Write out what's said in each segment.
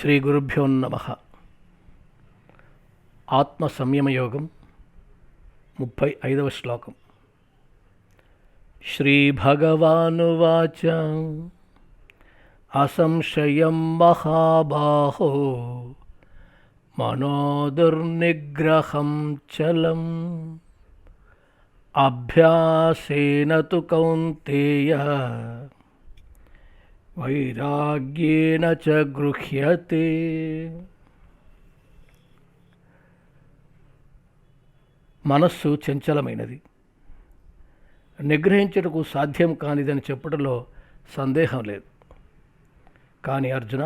శ్రీ గురుభ్యో నమః. ఆత్మ సంయమయోగం 35వ శ్లోకం. శ్రీభగవానువాచ అసంశయం మహాబాహో మనోదుర్నిగ్రహం చలం అభ్యాసేన తు కౌంతేయ వైరాగ్యేన చ గృహ్యతే. మనస్సు చంచలమైనది, నిగ్రహించుటకు సాధ్యం కానిదని చెప్పడంలో సందేహం లేదు. కానీ అర్జున,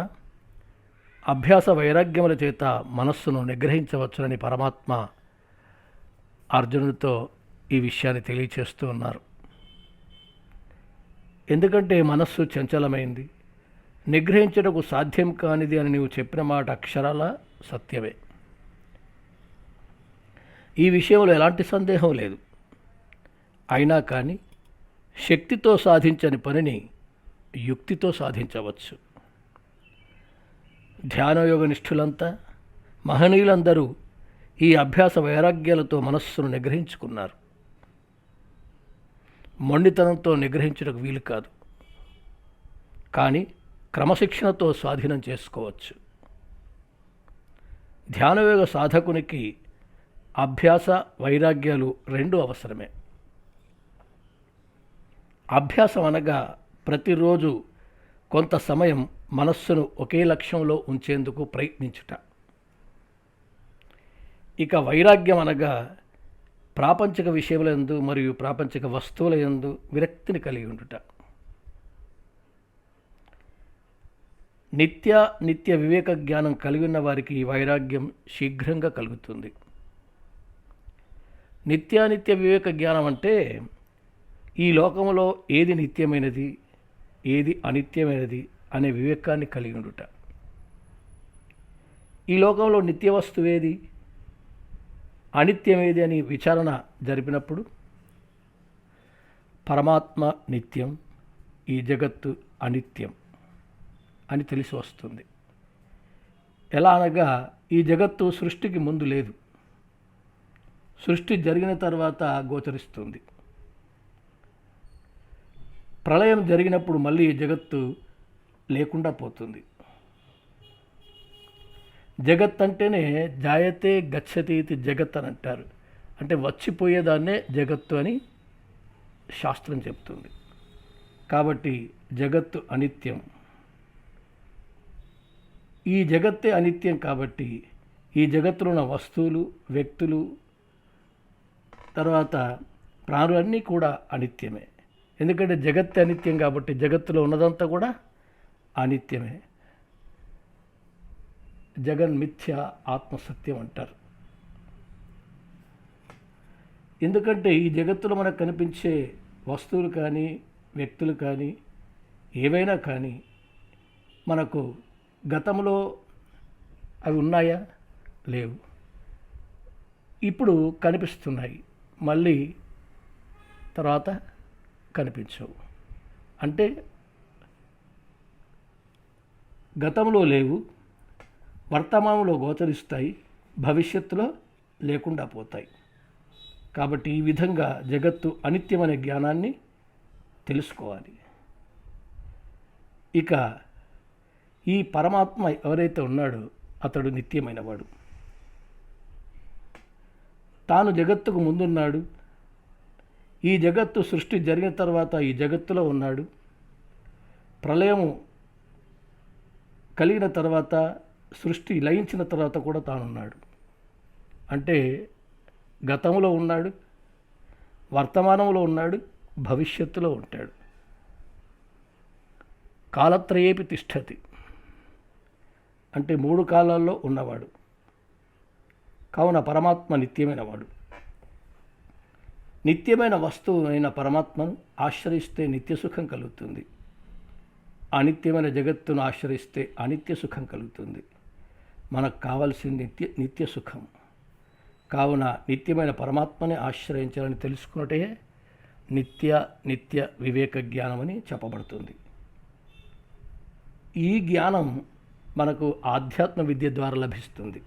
అభ్యాస వైరాగ్యముల చేత మనస్సును నిగ్రహించవచ్చునని పరమాత్మ అర్జునుడితో ఈ విషయాన్ని తెలియచేస్తూ ఉన్నారు. ఎందుకంటే మనస్సు చంచలమైంది, నిగ్రహించుటకు సాధ్యం కానిది అని నీవు చెప్పిన మాట అక్షరాల సత్యమే. ఈ విషయంలో ఎలాంటి సందేహం లేదు. అయినా కానీ శక్తితో సాధించని పనిని యుక్తితో సాధించవచ్చు. ధ్యానయోగ నిష్ఠులంతా, మహనీయులందరూ ఈ అభ్యాస వైరాగ్యాలతో మనస్సును నిగ్రహించుకున్నారు. మొండితనంతో నిగ్రహించుటకు వీలు కాదు, కానీ క్రమశిక్షణతో స్వాధీనం చేసుకోవచ్చు. ధ్యానయోగ సాధకునికి అభ్యాస వైరాగ్యాలు రెండు అవసరమే. అభ్యాసం అనగా ప్రతిరోజు కొంత సమయం మనస్సును ఒకే లక్ష్యంలో ఉంచేందుకు ప్రయత్నించుట. ఇక వైరాగ్యం అనగా ప్రాపంచిక విషయములందు మరియు ప్రాపంచిక వస్తువుల యందు విరక్తిని కలిగి ఉండుట. నిత్య వివేక జ్ఞానం కలిగి ఉన్న వారికి ఈ వైరాగ్యం శీఘ్రంగా కలుగుతుంది. నిత్యానిత్య వివేక జ్ఞానం అంటే ఈ లోకంలో ఏది నిత్యమైనది, ఏది అనిత్యమైనది అనే వివేకాన్ని కలిగి ఉండుట. ఈ లోకంలో నిత్య వస్తువేది, అనిత్యమేది అని విచారణ జరిపినప్పుడు పరమాత్మ నిత్యం, ఈ జగత్తు అనిత్యం అని తెలిసి వస్తుంది. ఎలా అనగా ఈ జగత్తు సృష్టికి ముందు లేదు, సృష్టి జరిగిన తర్వాత గోచరిస్తుంది. ప్రళయం జరిగినప్పుడు మళ్ళీ ఈ జగత్తు లేకుండా పోతుంది. జగత్ అంటేనే జాయతే గచ్చతి ఇది జగత్ అని అంటారు. అంటే వచ్చిపోయేదాన్నే జగత్తు అని శాస్త్రం చెప్తుంది. కాబట్టి జగత్తు అనిత్యం. ఈ జగత్తే అనిత్యం కాబట్టి ఈ జగత్తులో ఉన్న వస్తువులు, వ్యక్తులు, తర్వాత ప్రాణులన్నీ కూడా అనిత్యమే. ఎందుకంటే జగత్తు అనిత్యం కాబట్టి జగత్తులో ఉన్నదంతా కూడా అనిత్యమే. జగన్మిథ్య ఆత్మసత్యం అంటారు. ఎందుకంటే ఈ జగత్తులో మనకు కనిపించే వస్తువులు కానీ, వ్యక్తులు కానీ, ఏవైనా కానీ మనకు గతంలో అవి ఉన్నాయా? లేవు. ఇప్పుడు కనిపిస్తున్నాయి, మళ్ళీ తర్వాత కనిపించవు. అంటే గతంలో లేవు, వర్తమానంలో గోచరిస్తాయి, భవిష్యత్తులో లేకుండా పోతాయి. కాబట్టి ఈ విధంగా జగత్తు అనిత్యమనే జ్ఞానాన్ని తెలుసుకోవాలి. ఇక ఈ పరమాత్మ ఎవరైతే ఉన్నాడో అతడు నిత్యమైనవాడు. తాను జగత్తుకు ముందున్నాడు, ఈ జగత్తు సృష్టి జరిగిన తర్వాత ఈ జగత్తులో ఉన్నాడు, ప్రళయము కలిగిన తర్వాత, సృష్టి లయించిన తర్వాత కూడా తానున్నాడు. అంటే గతంలో ఉన్నాడు, వర్తమానంలో ఉన్నాడు, భవిష్యత్తులో ఉంటాడు. కాలత్రయేపి తిష్టతి అంటే మూడు కాలాల్లో ఉన్నవాడు. కావున పరమాత్మ నిత్యమైనవాడు. నిత్యమైన వస్తువు అయిన పరమాత్మను ఆశ్రయిస్తే నిత్య సుఖం కలుగుతుంది. అనిత్యమైన జగత్తును ఆశ్రయిస్తే అనిత్య సుఖం కలుగుతుంది. మనకు కావాల్సింది నిత్య సుఖం. కావున నిత్యమైన పరమాత్మని ఆశ్రయించాలని తెలుసుకున్నట్టే నిత్య వివేక జ్ఞానం అని చెప్పబడుతుంది. ఈ జ్ఞానం మనకు ఆధ్యాత్మ విద్య ద్వారా లభిస్తుంది.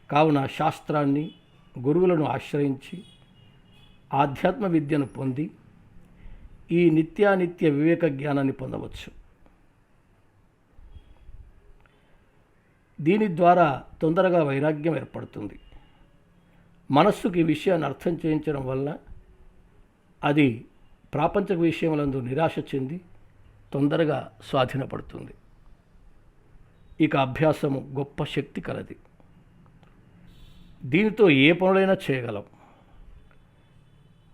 కావున శాస్త్రాన్ని, గురువులను ఆశ్రయించి ఆధ్యాత్మ విద్యను పొంది ఈ నిత్యానిత్య వివేక జ్ఞానాన్ని పొందవచ్చు. దీని ద్వారా తొందరగా వైరాగ్యం ఏర్పడుతుంది. మనస్సుకి ఈ విషయాన్ని అర్థం చేయించడం వల్ల అది ప్రాపంచిక విషయములందు నిరాశ చెంది తొందరగా స్వాధీనపడుతుంది. ఇక అభ్యాసము గొప్ప శక్తి కలది. దీనితో ఏ పనులైనా చేయగలం.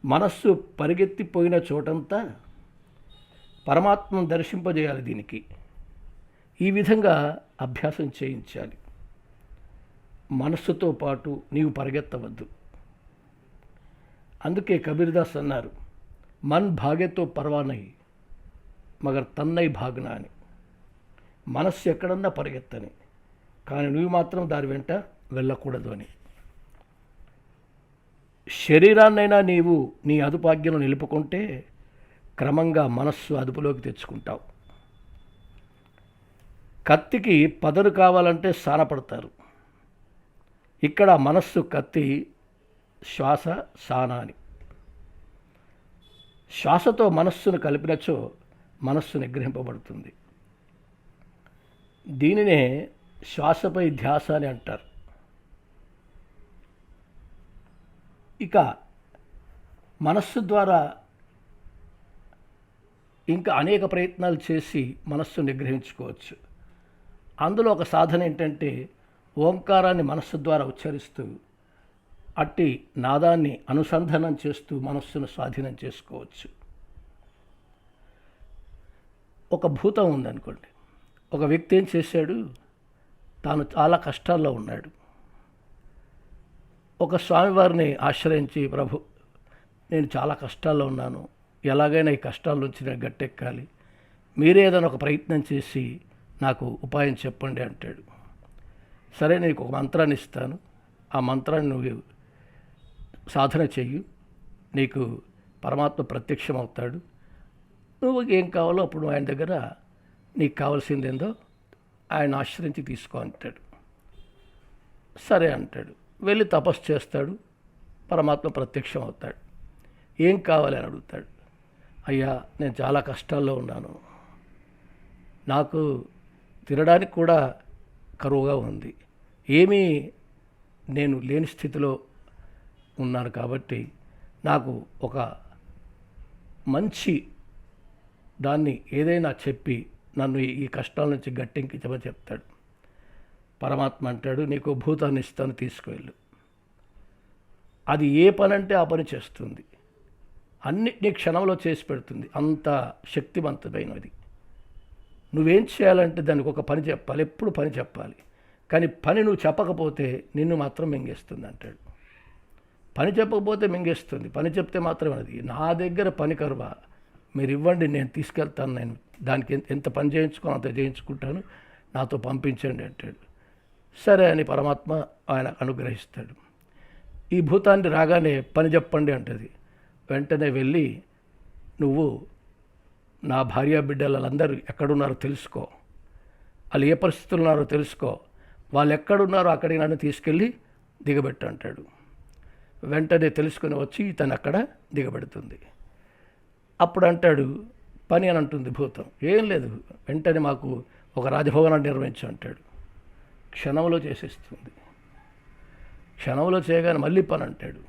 మనస్సు పరిగెత్తిపోయిన చోటంతా పరమాత్మను దర్శింపజేయాలి. దీనికి ఈ విధంగా అభ్యాసం చేయించాలి. మనస్సుతో పాటు నీవు పరిగెత్తవద్దు. అందుకే కబీర్దాస్ అన్నారు, మన్ భాగేతో పర్వానై మగర్ తన్నై భాగన అని. మనస్సు ఎక్కడన్నా పరిగెత్తని, కానీ నువ్వు మాత్రం దాని వెంట వెళ్ళకూడదు అని. శరీరాన్నైనా నీవు నీ అదుపాజ్ఞను నిలుపుకుంటే క్రమంగా మనస్సు అదుపులోకి తెచ్చుకుంటావు. కత్తికి పదరు కావాలంటే సానపడతారు. ఇక్కడ మనస్సు కత్తి, శ్వాస సాన అని. శ్వాసతో మనస్సును కలిపినచో మనస్సు నిగ్రహింపబడుతుంది. దీనినే శ్వాసపై ధ్యాస అని అంటారు. ఇక మనస్సు ద్వారా ఇంకా అనేక ప్రయత్నాలు చేసి మనస్సు నిగ్రహించుకోవచ్చు. అందులో ఒక సాధన ఏంటంటే ఓంకారాన్ని మనస్సు ద్వారా ఉచ్చరిస్తూ అట్టి నాదాన్ని అనుసంధానం చేస్తూ మనస్సును స్వాధీనం చేసుకోవచ్చు. ఒక భూతం ఉందనుకోండి. ఒక వ్యక్తి ఏం చేశాడు, తాను చాలా కష్టాల్లో ఉన్నాడు. ఒక స్వామివారిని ఆశ్రయించి, ప్రభు నేను చాలా కష్టాల్లో ఉన్నాను, ఎలాగైనా ఈ కష్టాల నుంచి నేను గట్టెక్కాలి, మీరే ఏదైనా ఒక ప్రయత్నం చేసి నాకు ఉపాయం చెప్పండి అంటాడు. సరే, నీకు ఒక మంత్రాన్ని ఇస్తాను, ఆ మంత్రాన్ని నువ్వు సాధన చెయ్యి, నీకు పరమాత్మ ప్రత్యక్షం అవుతాడు, నువ్వు ఏం కావాలో అప్పుడు ఆయన దగ్గర నీకు కావాల్సిందేందో ఆయన ఆశ్రయించి తీసుకో అంటాడు. సరే అంటాడు. వెళ్ళి తపస్సు చేస్తాడు, పరమాత్మ ప్రత్యక్షం అవుతాడు. ఏం కావాలి అని అడుగుతాడు. అయ్యా, నేను చాలా కష్టాల్లో ఉన్నాను, నాకు తినడానికి కూడా కరువుగా ఉంది, ఏమీ నేను లేని స్థితిలో ఉన్నాను, కాబట్టి నాకు ఒక మంచి దాన్ని ఏదైనా చెప్పి నన్ను ఈ కష్టాల నుంచి గట్టెక్కించమని చెప్తాడు. పరమాత్మ అంటాడు, నీకు భూతాన్ని ఇస్తాను, తీసుకువెళ్ళు. అది ఏ పని అంటే ఆ పని చేస్తుంది, అన్నిటినీ క్షణంలో చేసి పెడుతుంది, అంత శక్తివంతమైనది. నువ్వేం చేయాలంటే దానికి ఒక పని చెప్పాలి, ఎప్పుడు పని చెప్పాలి, కానీ పని నువ్వు చెప్పకపోతే నిన్ను మాత్రం మింగేస్తుంది అంటాడు. పని చెప్పకపోతే మింగేస్తుంది, పని చెప్తే మాత్రమే. అది నా దగ్గర పని కరువా, మీరు ఇవ్వండి, నేను తీసుకెళ్తాను, నేను దానికి ఎంత పని చేయించుకోను అంత చేయించుకుంటాను, నాతో పంపించండి అంటాడు. సరే అని పరమాత్మ ఆయన అనుగ్రహిస్తాడు. ఈ భూతాన్ని రాగానే పని చెప్పండి అంటది. వెంటనే వెళ్ళి, నువ్వు నా భార్య బిడ్డలందరూ ఎక్కడున్నారో తెలుసుకో, వాళ్ళు ఏ పరిస్థితులు ఉన్నారో తెలుసుకో, వాళ్ళు ఎక్కడున్నారో అక్కడికి నన్ను తీసుకెళ్ళి దిగబెట్టు అంటాడు. వెంటనే తెలుసుకుని వచ్చి తను అక్కడ దిగబెడుతుంది. అప్పుడు అంటాడు, పని అని అంటుంది భూతం. ఏం లేదు, వెంటనే మాకు ఒక రాజభవనాన్ని నిర్వహించు అంటాడు. క్షణంలో చేసేస్తుంది. క్షణంలో చేయగానే మళ్ళీ పని అంటాడు.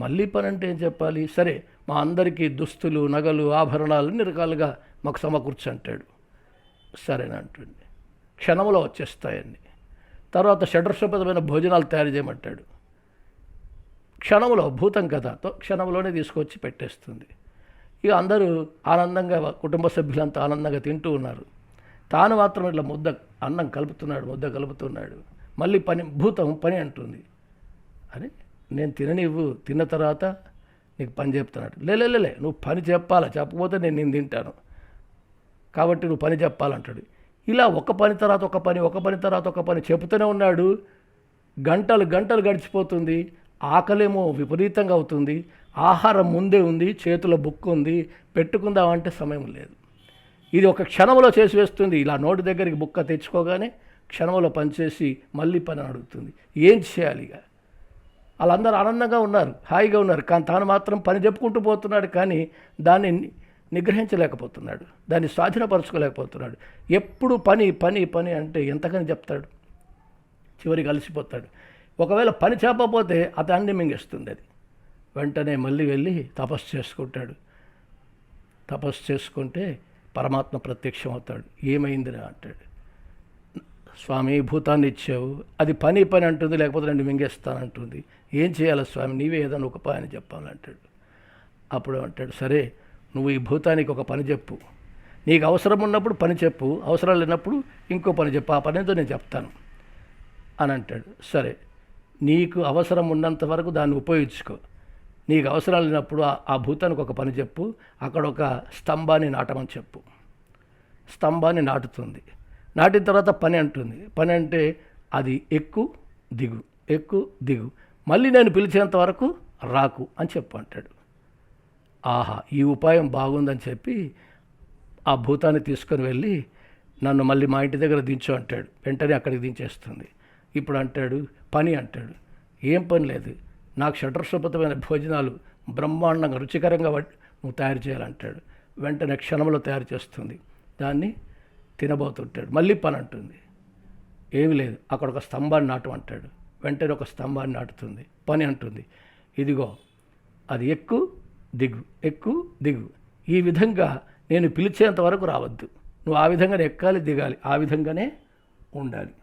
మళ్ళీ పని అంటే ఏం చెప్పాలి, సరే మా అందరికీ దుస్తులు, నగలు, ఆభరణాలు అన్ని రకాలుగా మాకు సమకూర్చు అంటాడు. సరేనంటుంది. క్షణంలో వచ్చేస్తాయన్నీ. తర్వాత షడ్రసోపేతమైన భోజనాలు తయారు చేయమంటాడు. క్షణంలో, భూతం కదా, క్షణంలోనే తీసుకొచ్చి పెట్టేస్తుంది. ఇక అందరూ ఆనందంగా, కుటుంబ సభ్యులంతా ఆనందంగా తింటూ ఉన్నారు. తాను మాత్రం ఇట్లా అన్నం కలుపుతున్నాడు, కలుపుతున్నాడు. మళ్ళీ భూతం పని అంటుంది. అని నేను తిననివ్వు, తిన్న తర్వాత నీకు పని చెప్తున్నాడు. లేలే, నువ్వు పని చెప్పాలా, చెప్పకపోతే నేను తింటాను, కాబట్టి నువ్వు పని చెప్పాలంటాడు. ఇలా ఒక పని తర్వాత ఒక పని తర్వాత ఒక పని చెబుతూనే ఉన్నాడు. గంటలు గడిచిపోతుంది. ఆకలేమో విపరీతంగా అవుతుంది. ఆహారం ముందే ఉంది, చేతిలో బుక్ ఉంది, పెట్టుకుందామంటే సమయం లేదు. ఇది ఒక క్షణంలో చేసి వేస్తుంది. ఇలా నోటి దగ్గరికి బుక్క తెచ్చుకోగానే క్షణంలో పనిచేసి మళ్ళీ పని అడుగుతుంది. ఏం చేయాలి? ఇక వాళ్ళందరూ ఆనందంగా ఉన్నారు, హాయిగా ఉన్నారు. కానీ తాను మాత్రం పని చెప్పుకుంటూ పోతున్నాడు, కానీ దాన్ని నిగ్రహించలేకపోతున్నాడు, దాన్ని స్వాధీనపరచుకోలేకపోతున్నాడు. ఎప్పుడు పని పని పని అంటే ఎంతకని చెప్తాడు? చివరికి అలసిపోతాడు. ఒకవేళ పని చెప్పకపోతే అతన్ని మింగేస్తుంది అది. వెంటనే మళ్ళీ వెళ్ళి తపస్సు చేసుకుంటాడు. తపస్సు చేసుకుంటే పరమాత్మ ప్రత్యక్షం అవుతాడు. ఏమైందిరా అంటాడు. స్వామి, భూతాన్ని ఇచ్చావు, అది పని పని అంటుంది, లేకపోతే నేను మింగేస్తానంటుంది. ఏం చేయాలి స్వామి, నీవే ఏదైనా ఒక పని చెప్పాలంటాడు. అప్పుడు అంటాడు, సరే నువ్వు ఈ భూతానికి ఒక పని చెప్పు, నీకు అవసరం ఉన్నప్పుడు పని చెప్పు, అవసరం లేనప్పుడు ఇంకో పని చెప్పు, ఆ పనితో నేను చెప్తాను అని అంటాడు. సరే, నీకు అవసరం ఉన్నంత వరకు దాన్ని ఉపయోగించుకో, నీకు అవసరం లేనప్పుడు ఆ భూతానికి ఒక పని చెప్పు, అక్కడ ఒక స్తంభాన్ని నాటమని చెప్పు. స్తంభాన్ని నాటుతుంది. నాటిన తర్వాత పని అంటుంది. పని అంటే అది ఎక్కు దిగు, ఎక్కు దిగు, మళ్ళీ నేను పిలిచేంత వరకు రాకు అని చెప్పు అంటాడు. ఆహా, ఈ ఉపాయం బాగుందని చెప్పి ఆ భూతాన్ని తీసుకొని వెళ్ళి నన్ను మళ్ళీ మా ఇంటి దగ్గర దించు అంటాడు. వెంటనే అక్కడికి దించేస్తుంది. ఇప్పుడు అంటాడు, పని అంటాడు. ఏం పని లేదు, నాకు షడ్రసోపతమైన భోజనాలు బ్రహ్మాండంగా రుచికరంగా నువ్వు తయారు చేయాలంటాడు. వెంటనే క్షణంలో తయారు చేస్తుంది. దాన్ని తినబోతుంటాడు. మళ్ళీ పని అంటుంది. ఏమి లేదు, అక్కడ ఒక స్తంభాన్ని నాటు అంటాడు. వెంటనే ఒక స్తంభాన్ని నాటుతుంది. పని అంటుంది, ఇదిగో అది ఎక్కు దిగు, ఎక్కు దిగు, ఈ విధంగా నేను పిలిచేంత వరకు రావద్దు, నువ్వు ఆ విధంగానే ఎక్కాలి దిగాలి, ఆ విధంగానే ఉండాలి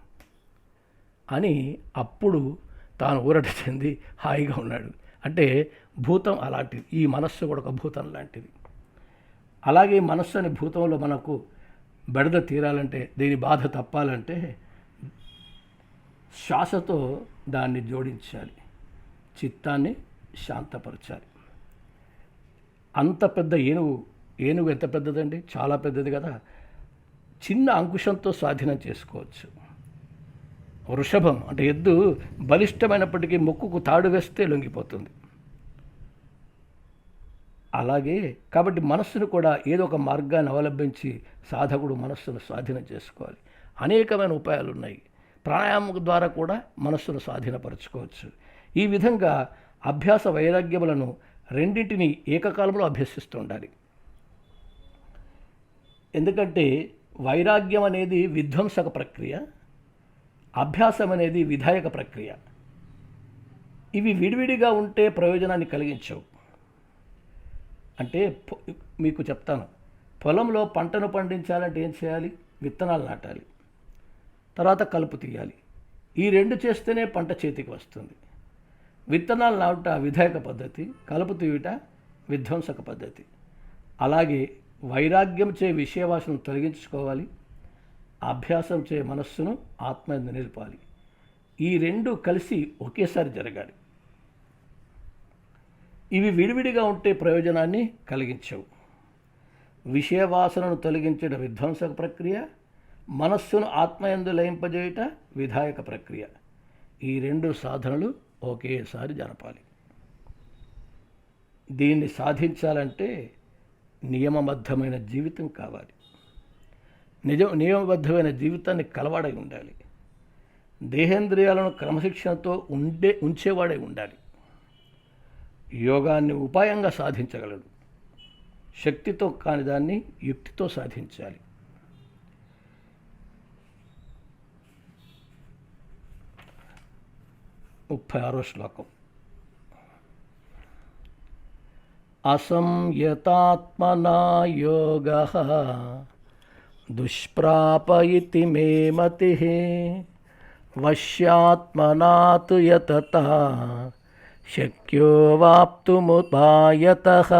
అని అప్పుడు తాను ఊరట చెంది హాయిగా ఉన్నాడు. అంటే భూతం అలాంటిది, ఈ మనస్సు కూడా ఒక భూతం లాంటిది. అలాగే మనస్సు అనే భూతంలో మనకు బెడద తీరాలంటే, దీని బాధ తప్పాలంటే శ్వాసతో దాన్ని జోడించాలి, చిత్తాన్ని శాంతపరచాలి. అంత పెద్ద ఏనుగు ఎంత పెద్దదండి? చాలా పెద్దది కదా. చిన్న అంకుశంతో స్వాధీనం చేసుకోవచ్చు. వృషభం అంటే ఎద్దు బలిష్టమైనప్పటికీ ముక్కుకు తాడు వేస్తే లొంగిపోతుంది. అలాగే కాబట్టి మనస్సును కూడా ఏదో ఒక మార్గాన్ని అవలంబించి సాధకుడు మనస్సును స్వాధీనం చేసుకోవాలి. అనేకమైన ఉపాయాలు ఉన్నాయి. ప్రాణాయామం ద్వారా కూడా మనస్సును స్వాధీనపరచుకోవచ్చు. ఈ విధంగా అభ్యాస వైరాగ్యములను రెండింటినీ ఏకకాలంలో అభ్యసిస్తూ ఉండాలి. ఎందుకంటే వైరాగ్యం అనేది విధ్వంసక ప్రక్రియ, అభ్యాసం అనేది విధాయక ప్రక్రియ. ఇవి విడివిడిగా ఉంటే ప్రయోజనాన్ని కలిగించవు. అంటే మీకు చెప్తాను, పొలంలో పంటను పండించాలంటే ఏం చేయాలి? విత్తనాలు నాటాలి, తర్వాత కలుపు తీయాలి. ఈ రెండు చేస్తేనే పంట చేతికి వస్తుంది. విత్తనాలు నాటుట విధాయక పద్ధతి, కలుపు తీయుట విధ్వంసక పద్ధతి. అలాగే వైరాగ్యం చే విషయవాసనను తొలగించుకోవాలి, అభ్యాసం చే మనస్సును ఆత్మయందు నిలపాలి. ఈ రెండు కలిసి ఒకేసారి జరగాలి. ఇవి విడివిడిగా ఉంటే ప్రయోజనాన్ని కలిగించవు. విషయవాసనను తొలగించడం విధ్వంసక ప్రక్రియ, మనస్సును ఆత్మయందు లయింపజేయుట విధాయక ప్రక్రియ. ఈ రెండు సాధనలు ఒకేసారి జరపాలి. దీన్ని సాధించాలంటే నియమబద్ధమైన జీవితం కావాలి. నియమబద్ధమైన జీవితాన్ని కలవాడై ఉండాలి. దేహేంద్రియాలను క్రమశిక్షణతో ఉంచేవాడై ఉండాలి. యోగాన్ని ఉపాయంగా సాధించగలడు. శక్తితో కాని దాన్ని యుక్తితో సాధించాలి. శ్లోకం. అసంయతాత్మనా యోగః దుష్ప్రాపయితి మే మతిః వశ్యాత్మనా తు యతతా శక్యో వాప్తుముపాయతః.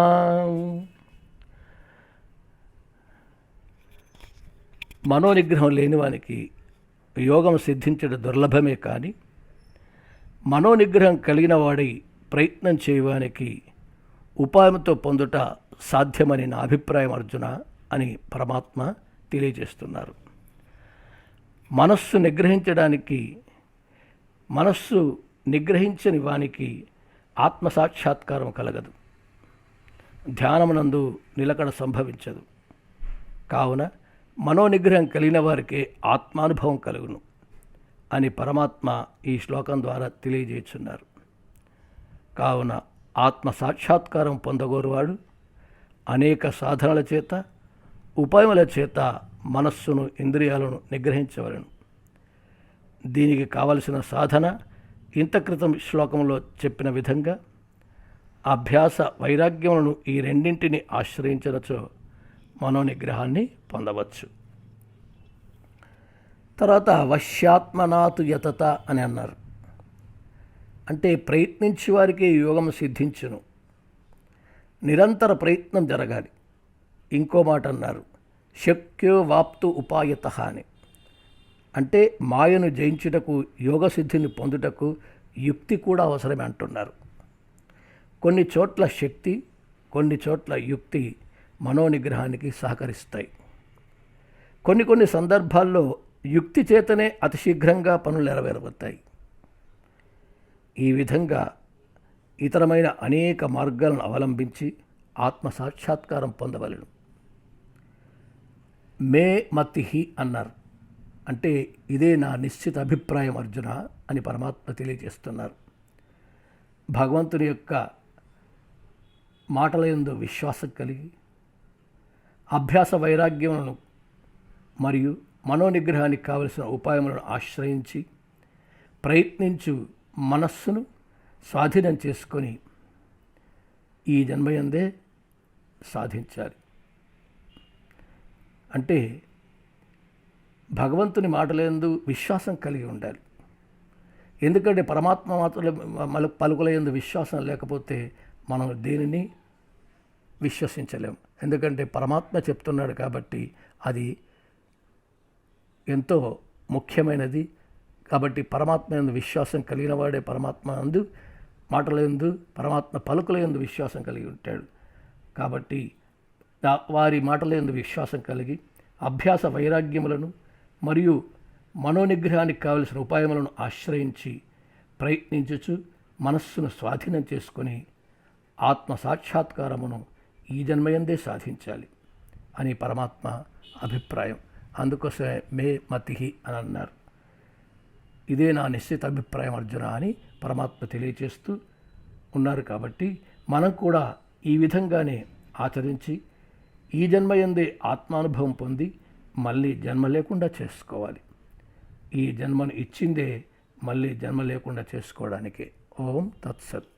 మనోనిగ్రహం లేనివానికి యోగం సిద్ధించడం దుర్లభమే, కానీ మనోనిగ్రహం కలిగిన వాడి ప్రయత్నం చేయడానికి ఉపాయంతో పొందుట సాధ్యమని నా అభిప్రాయం అర్జున అని పరమాత్మ తెలియజేస్తున్నారు. మనస్సు నిగ్రహించని వానికి ఆత్మసాక్షాత్కారం కలగదు, ధ్యానమునందు నిలకడ సంభవించదు. కావున మనోనిగ్రహం కలిగిన వారికే ఆత్మానుభవం కలుగును అని పరమాత్మ ఈ శ్లోకం ద్వారా తెలియజేస్తున్నారు. కావున ఆత్మ సాక్షాత్కారం పొందగోరువాడు అనేక సాధనల చేత, ఉపాయముల చేత మనస్సును, ఇంద్రియాలను నిగ్రహించవలను. దీనికి కావలసిన సాధన ఇంత క్రితం శ్లోకంలో చెప్పిన విధంగా అభ్యాస వైరాగ్యములను ఈ రెండింటిని ఆశ్రయించినచో మనోనిగ్రహాన్ని పొందవచ్చు. తర్వాత వశ్యాత్మనాతు యతత అని అన్నారు. అంటే ప్రయత్నించే వారికి యోగం సిద్ధించును, నిరంతర ప్రయత్నం జరగాలి. ఇంకో మాట అన్నారు, శక్యో వాప్తు ఉపాయత అని. అంటే మాయను జయించుటకు, యోగసిద్ధిని పొందుటకు యుక్తి కూడా అవసరమే అంటున్నారు. కొన్ని చోట్ల శక్తి, కొన్ని చోట్ల యుక్తి మనోనిగ్రహానికి సహకరిస్తాయి. కొన్ని సందర్భాల్లో యుక్తి చేతనే అతి శీఘ్రంగా పనులు నెరవేరబడతాయి. ఈ విధంగా ఇతరమైన అనేక మార్గాలను అవలంబించి ఆత్మ సాక్షాత్కారం పొందవలెను. మే మతిహి అన్నారు. అంటే ఇదే నా నిశ్చిత అభిప్రాయం అర్జున అని పరమాత్మ తెలియజేస్తున్నారు. భగవంతుని యొక్క మాటల యందు విశ్వాసం కలిగి అభ్యాస వైరాగ్యములను మరియు మనోనిగ్రహానికి కావలసిన ఉపాయములను ఆశ్రయించి ప్రయత్నించు మనస్సును స్వాధీనం చేసుకొని ఈ జన్మయందే సాధించాలి. అంటే భగవంతుని మాటలందు విశ్వాసం కలిగి ఉండాలి. ఎందుకంటే పరమాత్మ మాటల పలుకుల యందు విశ్వాసం లేకపోతే మనం దేనిని విశ్వసించలేము. ఎందుకంటే పరమాత్మ చెప్తున్నాడు కాబట్టి అది ఎంతో ముఖ్యమైనది. కాబట్టి పరమాత్మ యందు విశ్వాసం కలిగిన వాడే పరమాత్మ యందు మాటల యందు, పరమాత్మ పలుకుల యందు విశ్వాసం కలిగి ఉంటాడు. కాబట్టి వారి మాటల యందు విశ్వాసం కలిగి అభ్యాస వైరాగ్యములను మరియు మనోనిగ్రహానికి కావలసిన ఉపాయములను ఆశ్రయించి ప్రయత్నించుచు మనస్సును స్వాధీనం చేసుకొని ఆత్మ సాక్షాత్కారమును ఈ జన్మయందే సాధించాలి అని పరమాత్మ అభిప్రాయం. అందుకోసమే మే మతిహి అని అన్నారు. ఇదే నా నిశ్చిత అభిప్రాయం అర్జున అని పరమాత్మ తెలియచేస్తూ ఉన్నారు. కాబట్టి మనం కూడా ఈ విధంగానే ఆచరించి ఈ జన్మయందే ఆత్మానుభవం పొంది మళ్ళీ జన్మ లేకుండా చేసుకోవాలి. ఈ జన్మను ఇచ్చిందే మళ్ళీ జన్మ లేకుండా చేసుకోవడానికే. ఓం తత్సత్.